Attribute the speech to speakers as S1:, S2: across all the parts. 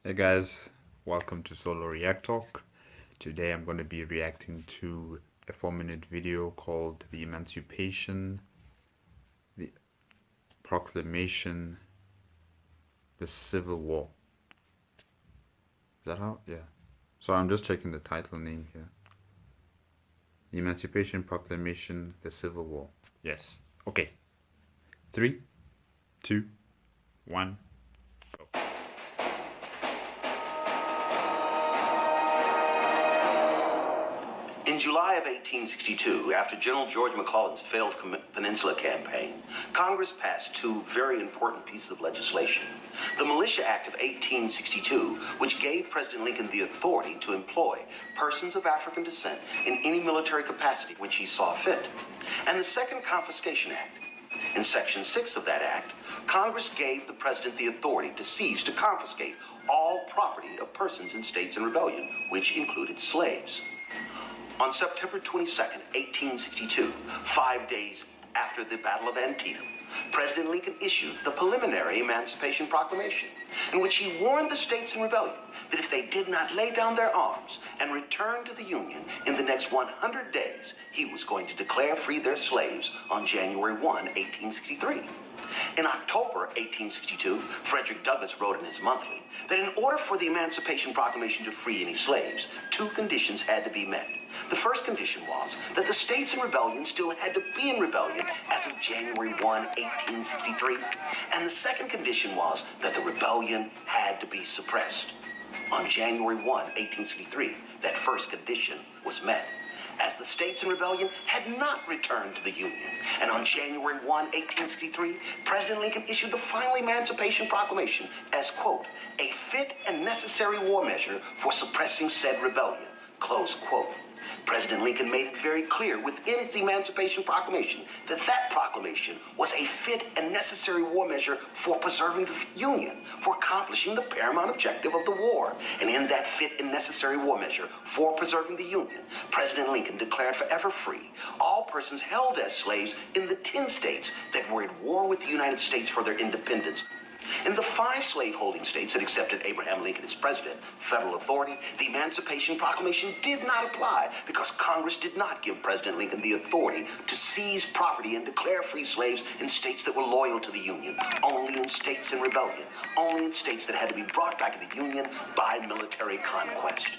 S1: Hey guys, welcome to Solo React Talk. Today I'm going to be reacting to a 4-minute video called the Emancipation, the Proclamation, the Civil War. Is that how? Yeah. So I'm just checking the title name here. The Emancipation Proclamation, the Civil War. Yes. Okay. 3, 2, 1.
S2: In July of 1862, after General George McClellan's failed Peninsula Campaign, Congress passed two very important pieces of legislation. The Militia Act of 1862, which gave President Lincoln the authority to employ persons of African descent in any military capacity which he saw fit, and the Second Confiscation Act. In Section 6 of that act, Congress gave the President the authority to seize, to confiscate all property of persons in states in rebellion, which included slaves. On September 22, 1862, 5 days after the Battle of Antietam, President Lincoln issued the preliminary Emancipation Proclamation, in which he warned the states in rebellion that if they did not lay down their arms and return to the Union in the next 100 days, he was going to declare free their slaves on January 1, 1863. In October 1862, Frederick Douglass wrote in his monthly that in order for the Emancipation Proclamation to free any slaves, two conditions had to be met. The first condition was that the states in rebellion still had to be in rebellion as of January 1, 1863. And the second condition was that the rebellion had to be suppressed. On January 1, 1863, that first condition was met, as the states in rebellion had not returned to the Union. And on January 1, 1863, President Lincoln issued the final Emancipation Proclamation as, quote, a fit and necessary war measure for suppressing said rebellion, close quote. President Lincoln made it very clear within its Emancipation Proclamation that that proclamation was a fit and necessary war measure for preserving the Union, for accomplishing the paramount objective of the war. And in that fit and necessary war measure for preserving the Union, President Lincoln declared forever free all persons held as slaves in the 10 states that were at war with the United States for their independence. In the 5 slaveholding states that accepted Abraham Lincoln as president, federal authority, the Emancipation Proclamation did not apply because Congress did not give President Lincoln the authority to seize property and declare free slaves in states that were loyal to the Union, only in states in rebellion, only in states that had to be brought back to the Union by military conquest.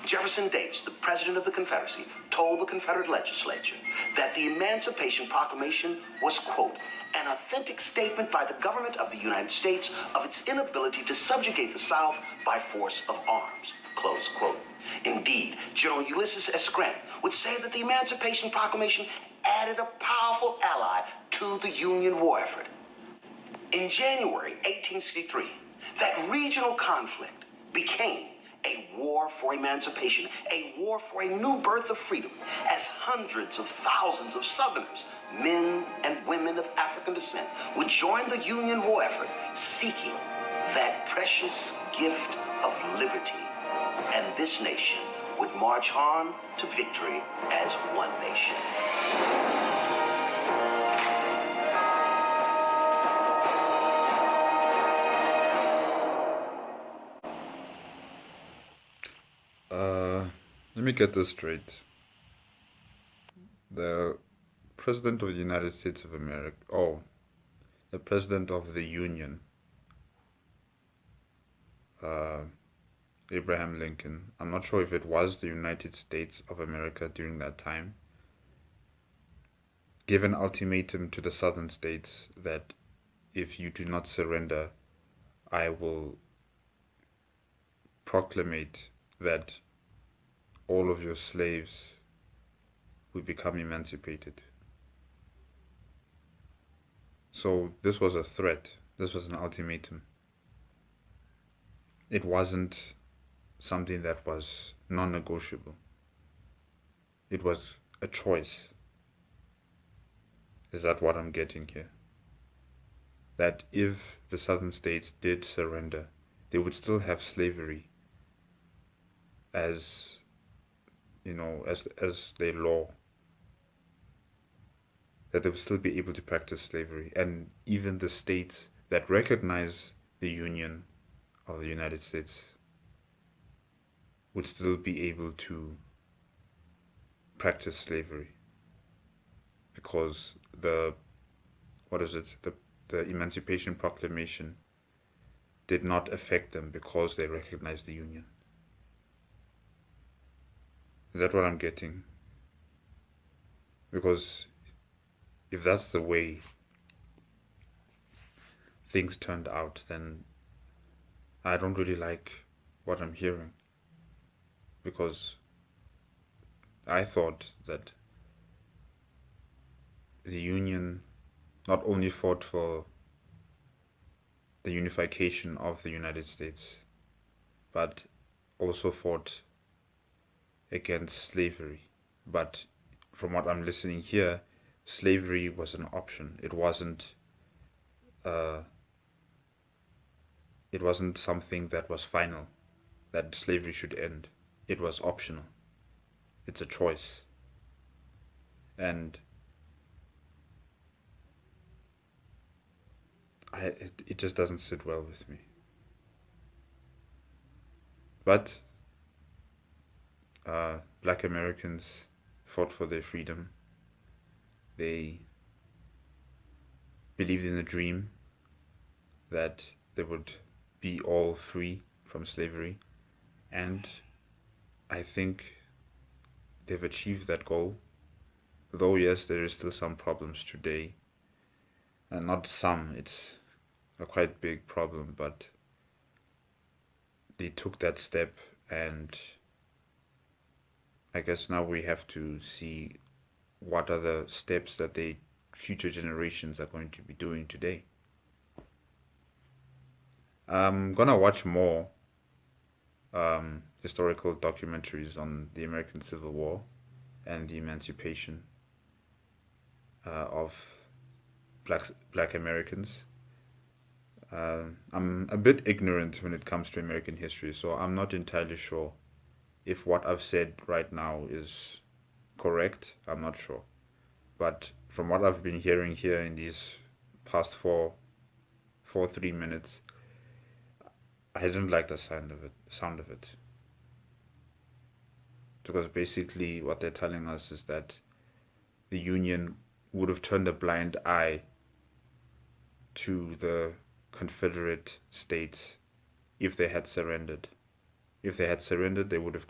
S2: Jefferson Davis, the president of the Confederacy, told the Confederate legislature that the Emancipation Proclamation was, quote, an authentic statement by the government of the United States of its inability to subjugate the South by force of arms, close quote. Indeed, General Ulysses S. Grant would say that the Emancipation Proclamation added a powerful ally to the Union war effort. In January 1863, that regional conflict became a war for emancipation, a war for a new birth of freedom, as hundreds of thousands of Southerners, men and women of African descent, would join the Union war effort, seeking that precious gift of liberty. And this nation would march on to victory as one nation.
S1: Let me get this straight. The President of the United States of America, the President of the Union, Abraham Lincoln, I'm not sure if it was the United States of America during that time, gave an ultimatum to the southern states that if you do not surrender, I will proclamate that all of your slaves will become emancipated. So this was a threat. This was an ultimatum. It wasn't something that was non-negotiable. It was a choice. Is that what I'm getting here? That if the southern states did surrender, they would still have slavery as their law, that they would still be able to practice slavery. And even the states that recognize the Union of the United States would still be able to practice slavery, because the Emancipation Proclamation did not affect them because they recognized the Union. Is that what I'm getting? Because if that's the way things turned out, then I don't really like what I'm hearing. Because I thought that the Union not only fought for the unification of the United States, but also fought against slavery. But from what I'm listening here, slavery was an option. It wasn't something that was final, that slavery should end. It was optional. It's a choice. And it just doesn't sit well with me. But Black Americans fought for their freedom. They believed in a dream that they would be all free from slavery. And I think they've achieved that goal. Though, yes, there is still some problems today. And not some, it's a quite big problem, but they took that step, and I guess now we have to see what are the steps that the future generations are going to be doing today. I'm gonna watch more historical documentaries on the American Civil War and the emancipation of black Americans. I'm a bit ignorant when it comes to American history, so I'm not entirely sure if what I've said right now is correct. I'm not sure. But from what I've been hearing here in these past 3 minutes, I didn't like the sound of it. Because basically what they're telling us is that the Union would have turned a blind eye to the Confederate States if they had surrendered. If they had surrendered, they would have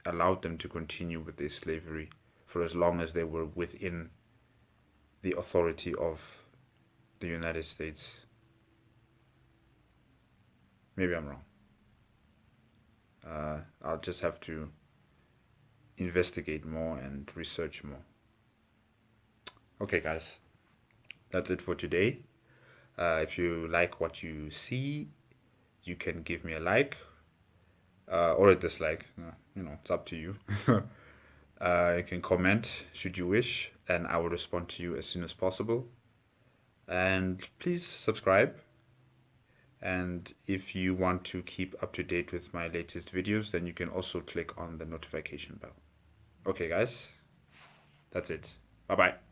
S1: allowed them to continue with their slavery for as long as they were within the authority of the United States. Maybe I'm wrong. I'll just have to investigate more and research more. Okay, guys, that's it for today. If you like what you see, you can give me a like or a dislike. It's up to you. You can comment should you wish, and I will respond to you as soon as possible. And please subscribe. And if you want to keep up to date with my latest videos, then you can also click on the notification bell. Okay, guys, that's it. Bye-bye.